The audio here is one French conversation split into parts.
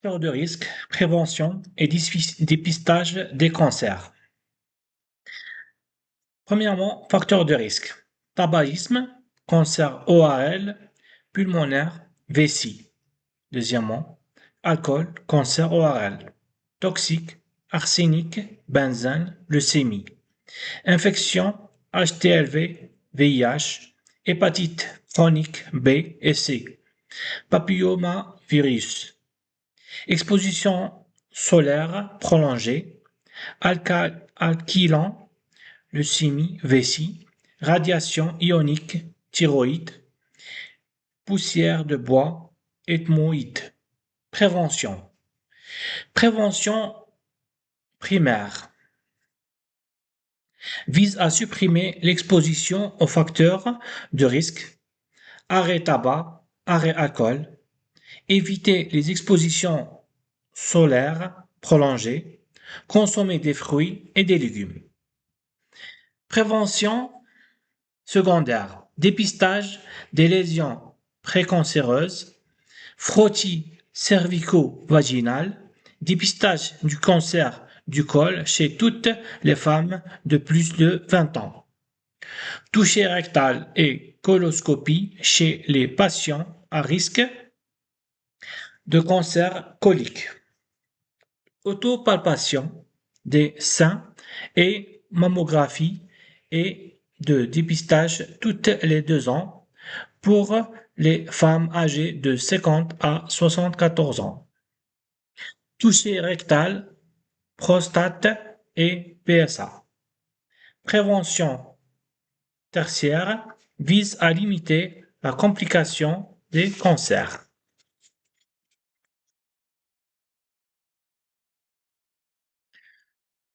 Facteurs de risque, prévention et dépistage des cancers. Premièrement, facteurs de risque. Tabagisme, cancer ORL, pulmonaire, vessie. Deuxièmement, alcool, cancer ORL. Toxique, arsenic, benzène, leucémie. Infection, HTLV, VIH, hépatite chronique B et C. Papillomavirus. Exposition solaire prolongée, alkylant, leucémie, vessie, radiation ionique, thyroïde, poussière de bois, ethmoïde. Prévention. Prévention primaire vise à supprimer l'exposition aux facteurs de risque, arrêt tabac, arrêt alcool, éviter les expositions solaires prolongées, consommer des fruits et des légumes. Prévention secondaire, dépistage des lésions précancéreuses, frottis cervico-vaginal, dépistage du cancer du col chez toutes les femmes de plus de 20 ans, toucher rectal et coloscopie chez les patients à risque de cancer colique, autopalpation des seins et mammographie et de dépistage toutes les 2 ans pour les femmes âgées de 50 à 74 ans. Toucher rectal, prostate et PSA. Prévention tertiaire vise à limiter la complication des cancers.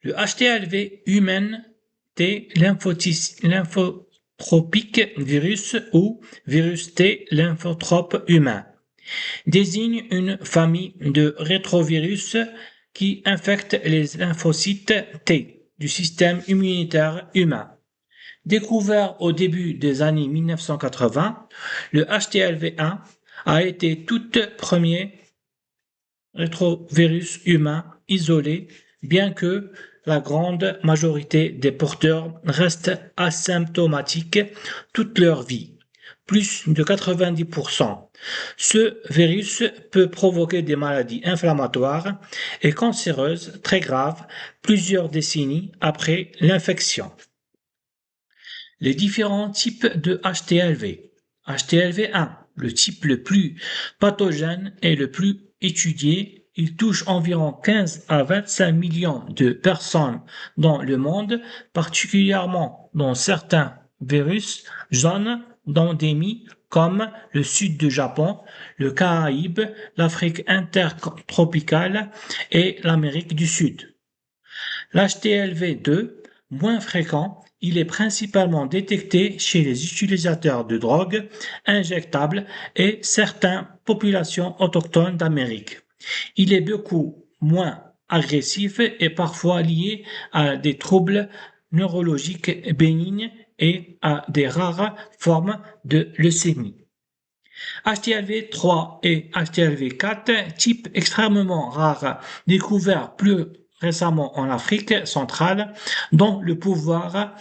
Le HTLV humain T lymphotropique virus ou virus T lymphotrope humain désigne une famille de rétrovirus qui infectent les lymphocytes T du système immunitaire humain. Découvert au début des années 1980, le HTLV1 a été tout premier rétrovirus humain isolé, bien que la grande majorité des porteurs restent asymptomatiques toute leur vie, plus de 90%. Ce virus peut provoquer des maladies inflammatoires et cancéreuses très graves plusieurs décennies après l'infection. Les différents types de HTLV. HTLV1, le type le plus pathogène et le plus étudié, il touche environ 15 à 25 millions de personnes dans le monde, particulièrement dans certains virus zones d'endémie comme le sud du Japon, le Caraïbe, l'Afrique intertropicale et l'Amérique du Sud. L'HTLV2, moins fréquent, il est principalement détecté chez les utilisateurs de drogues injectables et certaines populations autochtones d'Amérique. Il est beaucoup moins agressif et parfois lié à des troubles neurologiques bénignes et à des rares formes de leucémie. HTLV3 et HTLV4, type extrêmement rare, découvert plus récemment en Afrique centrale, dont le pouvoir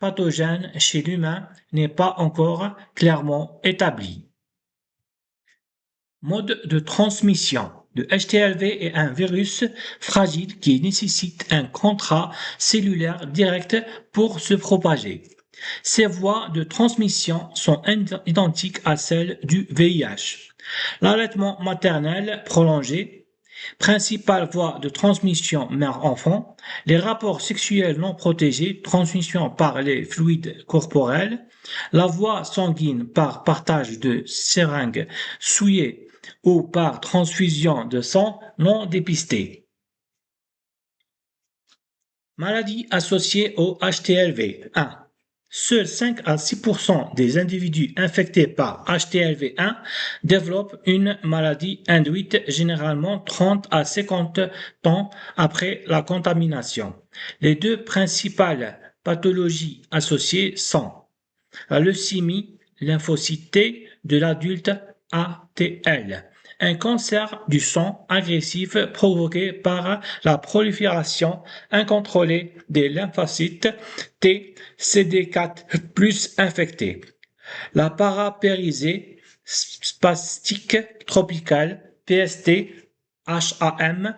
pathogène chez l'humain n'est pas encore clairement établi. Mode de transmission. Le HTLV est un virus fragile qui nécessite un contrat cellulaire direct pour se propager. Ces voies de transmission sont identiques à celles du VIH. L'allaitement maternel prolongé, principale voie de transmission mère-enfant, les rapports sexuels non protégés, transmission par les fluides corporels, la voie sanguine par partage de seringues souillées ou par transfusion de sang non dépistée. Maladies associées au HTLV 1. Seuls 5 à 6% des individus infectés par HTLV1 développent une maladie induite généralement 30 à 50 ans après la contamination. Les deux principales pathologies associées sont la leucémie lymphocyte T de l'adulte ATL, un cancer du sang agressif provoqué par la prolifération incontrôlée des lymphocytes T CD4 plus infectés. La parapérisée spastique tropicale PST HAM,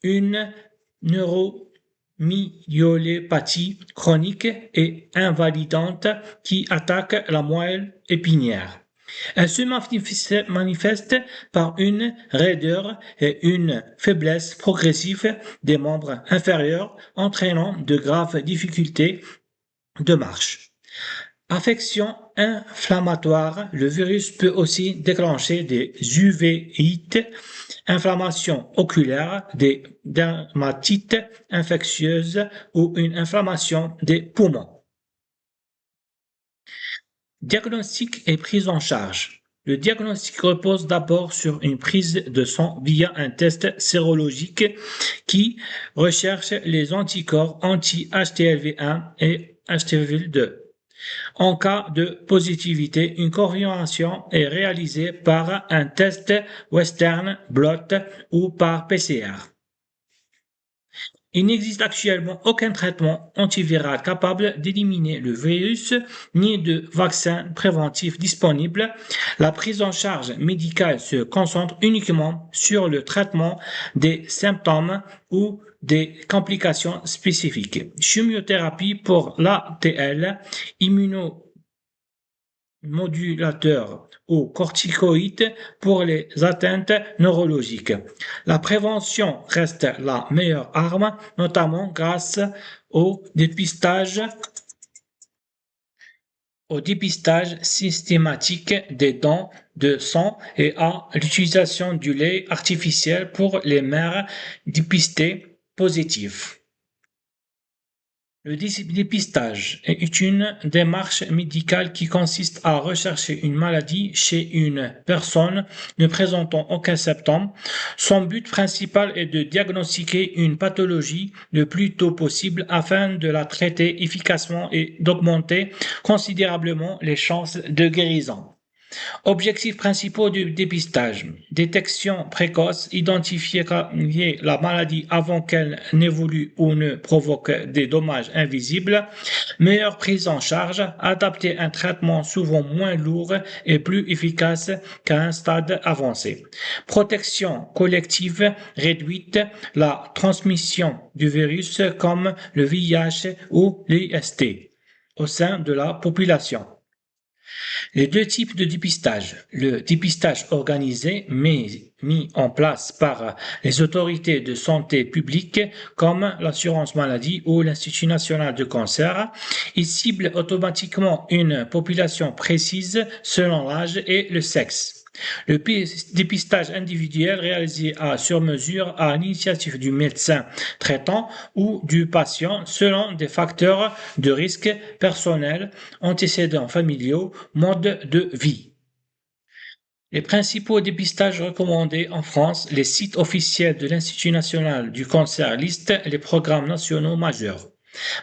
une neuromyélopathie chronique et invalidante qui attaque la moelle épinière. Elle se manifeste par une raideur et une faiblesse progressive des membres inférieurs, entraînant de graves difficultés de marche. Affection inflammatoire, le virus peut aussi déclencher des uveites, inflammation oculaire, des dermatites infectieuses ou une inflammation des poumons. Diagnostic et prise en charge. Le diagnostic repose d'abord sur une prise de sang via un test sérologique qui recherche les anticorps anti-HTLV1 et HTLV2. En cas de positivité, une corrélation est réalisée par un test Western blot ou par PCR. Il n'existe actuellement aucun traitement antiviral capable d'éliminer le virus, ni de vaccin préventif disponible. La prise en charge médicale se concentre uniquement sur le traitement des symptômes ou des complications spécifiques. Chimiothérapie pour l'ATL, immunomodulateurs ou corticoïdes pour les atteintes neurologiques. La prévention reste la meilleure arme, notamment grâce au dépistage systématique des dons de sang et à l'utilisation du lait artificiel pour les mères dépistées positives. Le dépistage est une démarche médicale qui consiste à rechercher une maladie chez une personne ne présentant aucun symptôme. Son but principal est de diagnostiquer une pathologie le plus tôt possible afin de la traiter efficacement et d'augmenter considérablement les chances de guérison. Objectifs principaux du dépistage. Détection précoce, identifier la maladie avant qu'elle n'évolue ou ne provoque des dommages invisibles. Meilleure prise en charge, adapter un traitement souvent moins lourd et plus efficace qu'à un stade avancé. Protection collective réduite, la transmission du virus comme le VIH ou l'IST au sein de la population. Les deux types de dépistage. Le dépistage organisé, mis en place par les autorités de santé publique comme l'assurance maladie ou l'Institut national de cancer. Il cible automatiquement une population précise selon l'âge et le sexe. Le dépistage individuel réalisé sur mesure à l'initiative du médecin traitant ou du patient selon des facteurs de risque personnels, antécédents familiaux, mode de vie. Les principaux dépistages recommandés en France, les sites officiels de l'Institut national du cancer listent les programmes nationaux majeurs.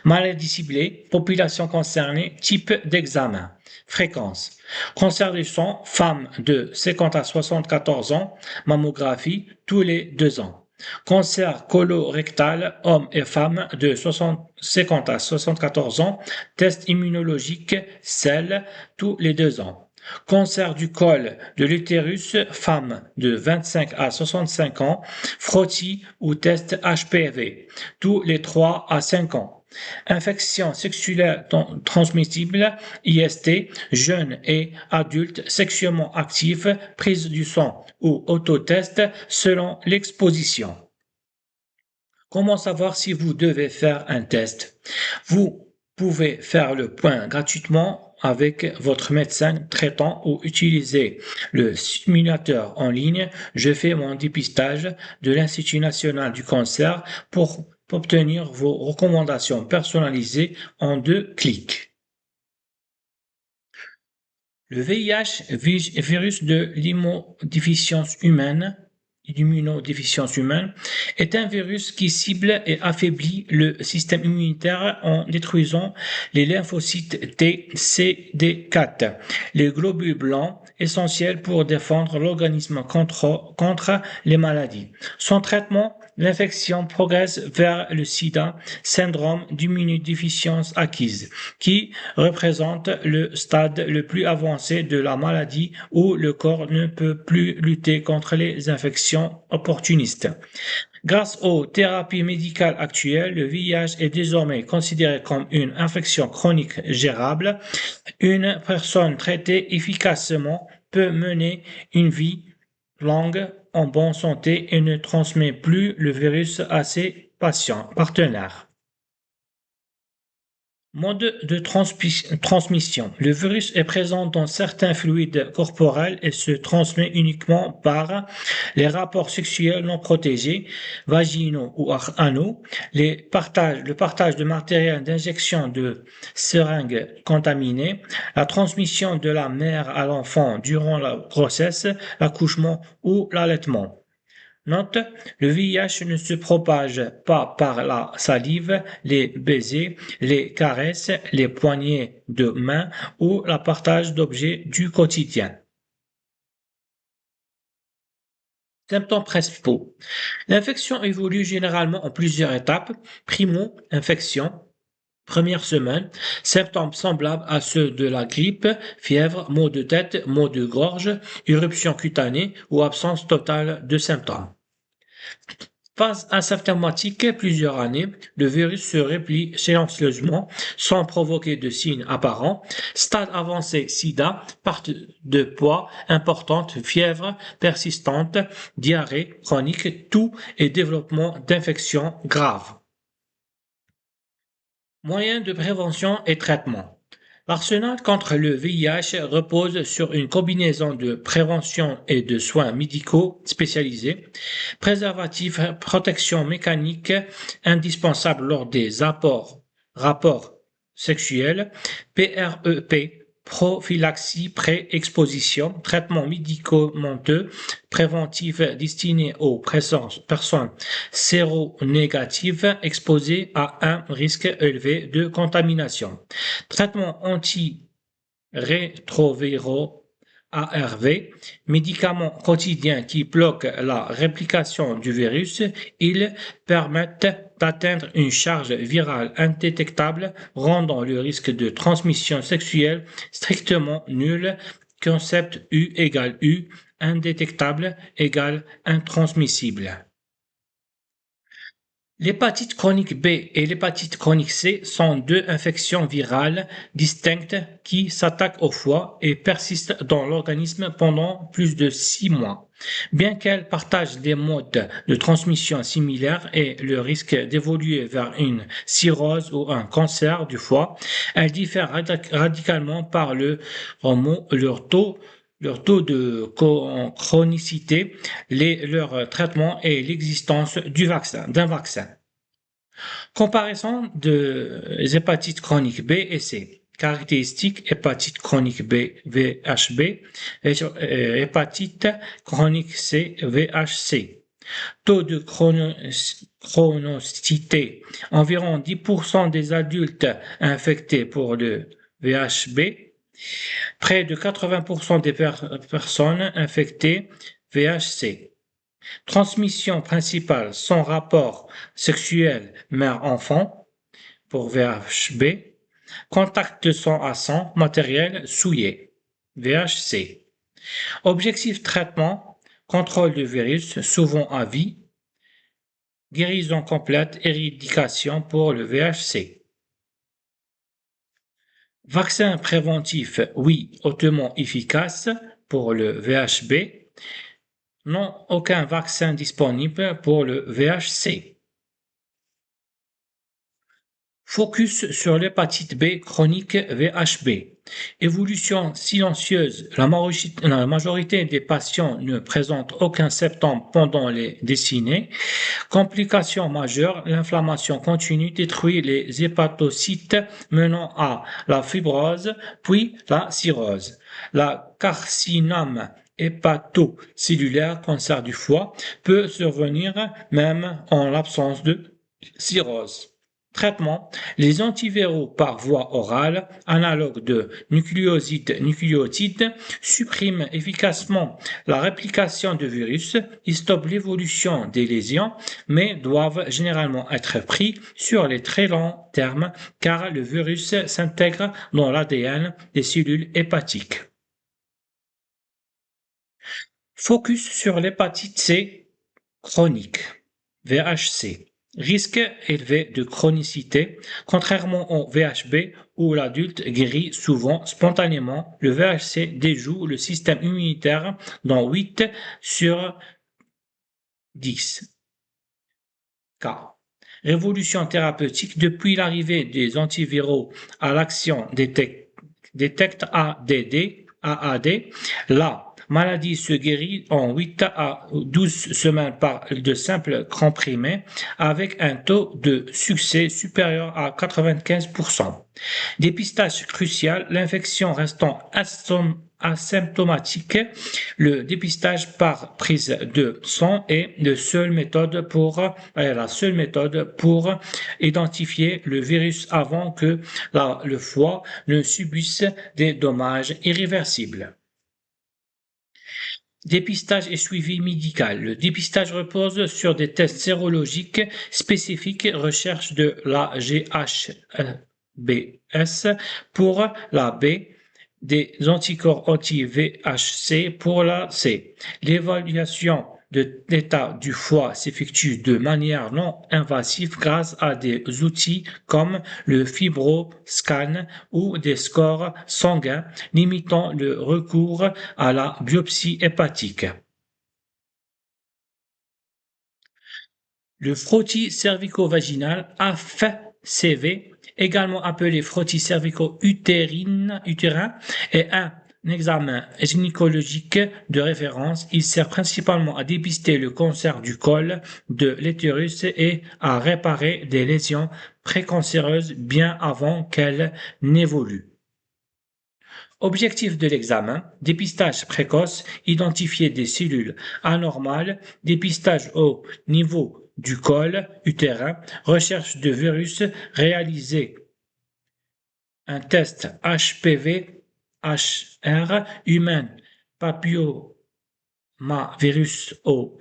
Maladies ciblées, population concernée, type d'examen, fréquence. Cancer du sang, femmes de 50 à 74 ans, mammographie tous les 2 ans. Cancer colorectal, hommes et femmes de 50 à 74 ans, test immunologique, sel tous les 2 ans. Cancer du col de l'utérus, femmes de 25 à 65 ans, frottis ou test HPV tous les 3 à 5 ans. Infection sexuelle transmissible, IST, jeunes et adultes sexuellement actifs, prise du sang ou autotest selon l'exposition. Comment savoir si vous devez faire un test? Vous pouvez faire le point gratuitement avec votre médecin traitant ou utiliser le simulateur en ligne. Je fais mon dépistage de l'Institut national du cancer pour obtenir vos recommandations personnalisées en 2 clics. Le VIH, virus de l'immunodéficience humaine, est un virus qui cible et affaiblit le système immunitaire en détruisant les lymphocytes T, CD4, les globules blancs essentiel pour défendre l'organisme contre les maladies. Sans traitement, l'infection progresse vers le sida, syndrome d'immunodéficience acquise, qui représente le stade le plus avancé de la maladie où le corps ne peut plus lutter contre les infections opportunistes. Grâce aux thérapies médicales actuelles, le VIH est désormais considéré comme une infection chronique gérable. Une personne traitée efficacement peut mener une vie longue en bonne santé et ne transmet plus le virus à ses patients partenaires. Mode de transmission. Le virus est présent dans certains fluides corporels et se transmet uniquement par les rapports sexuels non protégés, vaginaux ou anaux, le partage de matériel d'injection de seringues contaminées, la transmission de la mère à l'enfant durant la grossesse, l'accouchement ou l'allaitement. Note, le VIH ne se propage pas par la salive, les baisers, les caresses, les poignées de main ou le partage d'objets du quotidien. Symptômes principaux. L'infection évolue généralement en plusieurs étapes. Primo, infection. Première semaine, symptômes semblables à ceux de la grippe, fièvre, maux de tête, maux de gorge, éruption cutanée ou absence totale de symptômes. Phase asymptomatique, plusieurs années, le virus se replie silencieusement sans provoquer de signes apparents. Stade avancé, sida, perte de poids importante, fièvre persistante, diarrhée chronique, toux et développement d'infections graves. Moyens de prévention et traitement. L'arsenal contre le VIH repose sur une combinaison de prévention et de soins médicaux spécialisés, préservatifs, protection mécanique indispensable lors des rapports sexuels, PrEP, prophylaxie pré-exposition, traitement médicamenteux préventif destiné aux personnes séronégatives exposées à un risque élevé de contamination. Traitement antirétroviraux ARV, médicaments quotidiens qui bloquent la réplication du virus, ils permettent d'atteindre une charge virale indétectable, rendant le risque de transmission sexuelle strictement nul. Concept U égale U, indétectable égale intransmissible. L'hépatite chronique B et l'hépatite chronique C sont deux infections virales distinctes qui s'attaquent au foie et persistent dans l'organisme pendant plus de 6 mois. Bien qu'elles partagent des modes de transmission similaires et le risque d'évoluer vers une cirrhose ou un cancer du foie, elles diffèrent radicalement par leur taux de chronicité, leur traitement et l'existence d'un vaccin. Comparaison des hépatites chroniques B et C. Caractéristiques hépatite chronique B, VHB, et hépatite chronique C, VHC. Taux de chronicité. Environ 10% des adultes infectés pour le VHB. Près de 80% des personnes infectées VHC. Transmission principale sans rapport sexuel mère-enfant pour VHB. Contact de sang à sang, matériel souillé. VHC. Objectif traitement, contrôle du virus, souvent à vie. Guérison complète, éradication pour le VHC. Vaccin préventif, oui, hautement efficace pour le VHB. Non, aucun vaccin disponible pour le VHC. Focus sur l'hépatite B chronique VHB. Évolution silencieuse. La majorité des patients ne présentent aucun symptôme pendant les décennies. Complications majeures. L'inflammation continue détruit les hépatocytes menant à la fibrose, puis la cirrhose. La carcinome hépatocellulaire, cancer du foie, peut survenir même en l'absence de cirrhose. Traitement. Les antiviraux par voie orale, analogues de nucléosides, suppriment efficacement la réplication de virus et stoppent l'évolution des lésions, mais doivent généralement être pris sur les très longs termes car le virus s'intègre dans l'ADN des cellules hépatiques. Focus sur l'hépatite C chronique, VHC. Risque élevé de chronicité, contrairement au VHB où l'adulte guérit souvent spontanément, le VHC déjoue le système immunitaire dans 8 sur 10 cas. Révolution thérapeutique depuis l'arrivée des antiviraux à l'action détecte AAD, la maladie se guérit en 8 à 12 semaines par de simples comprimés avec un taux de succès supérieur à 95%. Dépistage crucial, l'infection restant asymptomatique, le dépistage par prise de sang est la seule méthode pour identifier le virus avant que le foie ne subisse des dommages irréversibles. Dépistage et suivi médical. Le dépistage repose sur des tests sérologiques spécifiques, recherche de la GHBS pour la B, des anticorps anti-VHC pour la C. L'évaluation de l'état du foie s'effectue de manière non invasive grâce à des outils comme le FibroScan ou des scores sanguins, limitant le recours à la biopsie hépatique. Le frottis cervico-vaginal AFCV, également appelé frottis cervico-utérin, est un examen gynécologique de référence. Il sert principalement à dépister le cancer du col de l'utérus et à réparer des lésions précancéreuses bien avant qu'elles n'évoluent. Objectif de l'examen, dépistage précoce, identifier des cellules anormales, dépistage au niveau du col utérin, recherche de virus, réaliser un test HPV-HR humain papillomavirus au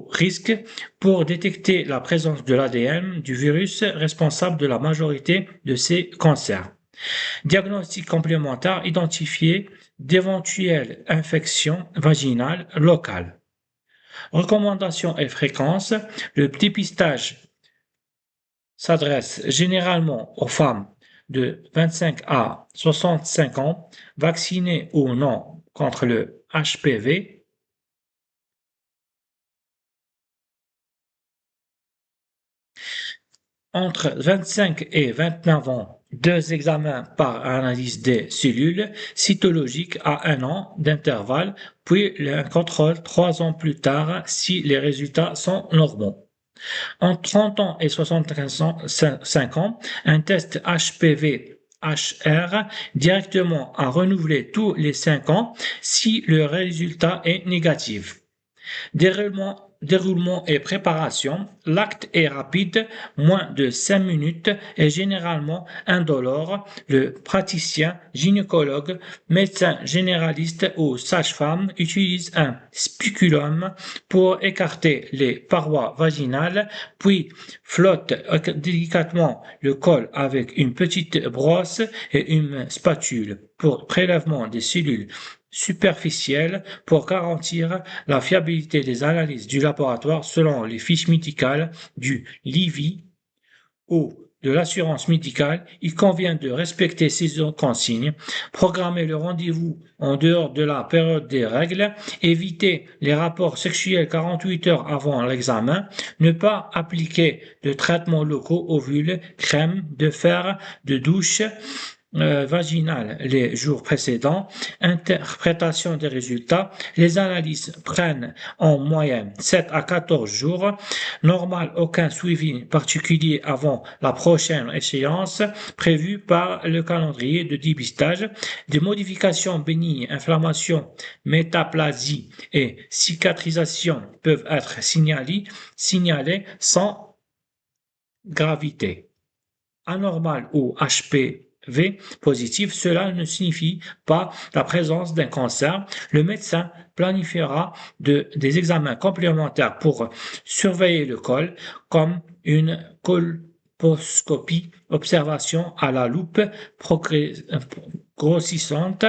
risque pour détecter la présence de l'ADN du virus responsable de la majorité de ces cancers. Diagnostic complémentaire, identifier d'éventuelles infections vaginales locales. Recommandations et fréquences. Le dépistage s'adresse généralement aux femmes de 25 à 65 ans, vaccinées ou non contre le HPV. Entre 25 et 29 ans, 2 examens par analyse des cellules cytologiques à 1 an d'intervalle, puis un contrôle 3 ans plus tard si les résultats sont normaux. Entre 30 ans et 65 ans, un test HPV-HR directement à renouveler tous les 5 ans si le résultat est négatif. Déroulement et préparation. L'acte est rapide, moins de 5 minutes et généralement indolore. Le praticien, gynécologue, médecin généraliste ou sage-femme utilise un spéculum pour écarter les parois vaginales, puis flotte délicatement le col avec une petite brosse et une spatule pour prélèvement des cellules superficielle pour garantir la fiabilité des analyses du laboratoire selon les fiches médicales du LIVI ou de l'assurance médicale. Il convient de respecter ces consignes, programmer le rendez-vous en dehors de la période des règles, éviter les rapports sexuels 48 heures avant l'examen, ne pas appliquer de traitements locaux, ovules, crème, de fer, de douche, vaginale les jours précédents, interprétation des résultats. Les analyses prennent en moyenne 7 à 14 jours. Normal, aucun suivi particulier avant la prochaine échéance prévue par le calendrier de dépistage. Des modifications bénignes, inflammation, métaplasie et cicatrisation peuvent être signalées sans gravité. anormal ou HPV positif, cela ne signifie pas la présence d'un cancer. Le médecin planifiera des examens complémentaires pour surveiller le col, comme une colposcopie, observation à la loupe grossissante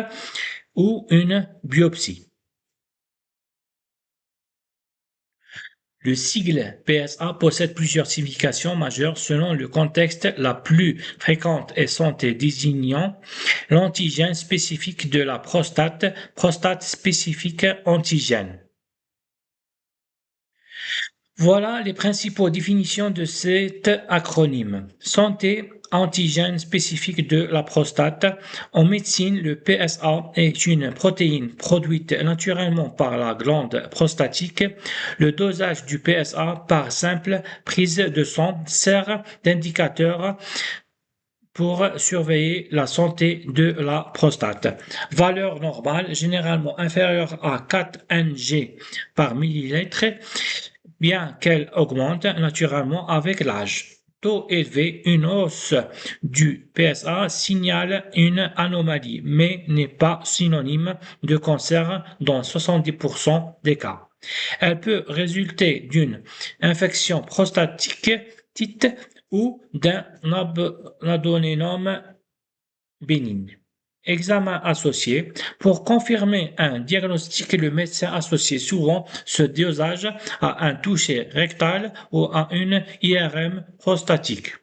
ou une biopsie. Le sigle PSA possède plusieurs significations majeures selon le contexte. La plus fréquente est santé désignant l'antigène spécifique de la prostate, prostate spécifique antigène. Voilà les principales définitions de cet acronyme. Santé, antigène spécifique de la prostate. En médecine, le PSA est une protéine produite naturellement par la glande prostatique. Le dosage du PSA par simple prise de sang sert d'indicateur pour surveiller la santé de la prostate. Valeur normale, généralement inférieure à 4 Ng par millilitre, bien qu'elle augmente naturellement avec l'âge. Taux élevé, une hausse du PSA signale une anomalie, mais n'est pas synonyme de cancer dans 70% des cas. Elle peut résulter d'une infection prostatique ou d'un adénome bénigne. Examen associé. Pour confirmer un diagnostic, le médecin associe souvent ce dosage à un toucher rectal ou à une IRM prostatique.